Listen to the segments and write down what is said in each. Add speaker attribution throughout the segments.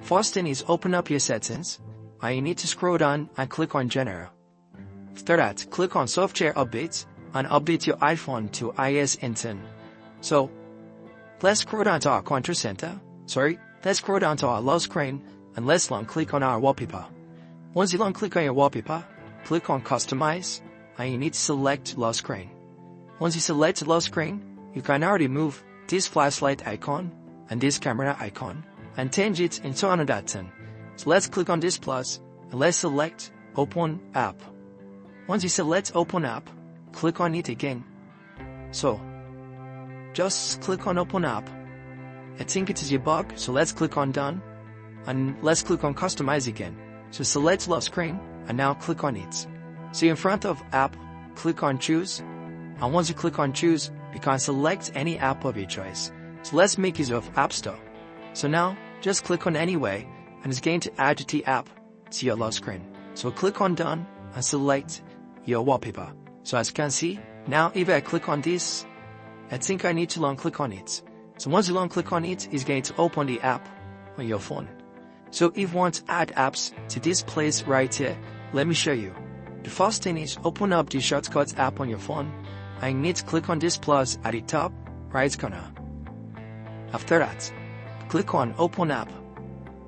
Speaker 1: First thing is open up your settings, and you need to scroll down and click on General. After that, click on Software Updates and update your iPhone to iOS 10. So, let's scroll down to our control center. Let's scroll down to our lock screen and let's long click on our wallpaper. Once you long click on your wallpaper, click on Customize and you need to select lock screen. Once you select lock screen, you can now remove this flashlight icon and this camera icon and change it into another thing. So let's click on this plus and let's select Open App. Once you select Open App, click on it again. So, just click on Open App. I think it is a bug, so let's click on Done. And let's click on Customize again. So select lock screen and now click on it. So in front of App, click on Choose. And once you click on Choose, you can select any app of your choice. So let's make use of App Store. So now, just click on Anyway and it's going to add the app to your lock screen. So click on Done and select your wallpaper. So as you can see, now if I click on this, I think I need to long click on it. So once you long click on it, it's going to open the app on your phone. So if you want to add apps to this place right here, let me show you. The first thing is open up the Shortcuts app on your phone and you need to click on this plus at the top right corner. After that, click on Open App.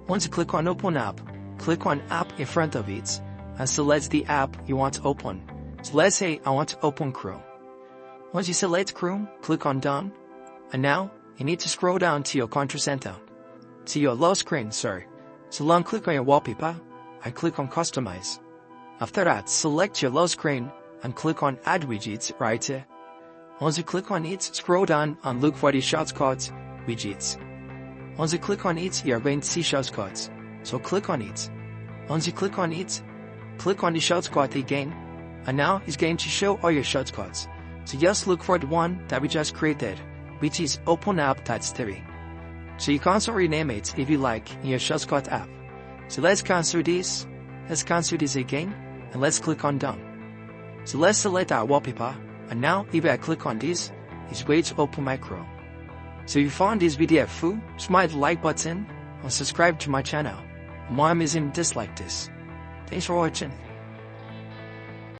Speaker 1: Once you click on Open App, click on App in front of it and select the app you want to open. So let's say I want to open Chrome. Once you select Chrome, click on Done. And now, you need to scroll down to your control center. To your lock screen, So long click on your wallpaper and click on Customize. After that, select your lock screen and click on Add Widgets right here. Once you click on it, scroll down and look for the shortcut widgets. Once you click on it, you are going to see shortcuts. So click on it. Once you click on it, click on the shortcut again. And now it's going to show all your shortcuts. So just look for the one that we just created, which is Open App #3. So you can also rename it if you like in your shortcut app. So let's cancel this. Let's cancel this again. And let's click on Done. So let's select our wallpaper. And now if I click on this, it's going to open my Chrome. So if you found this video helpful, smash the like button and subscribe to my channel. More amazing videos like this. Thanks for watching.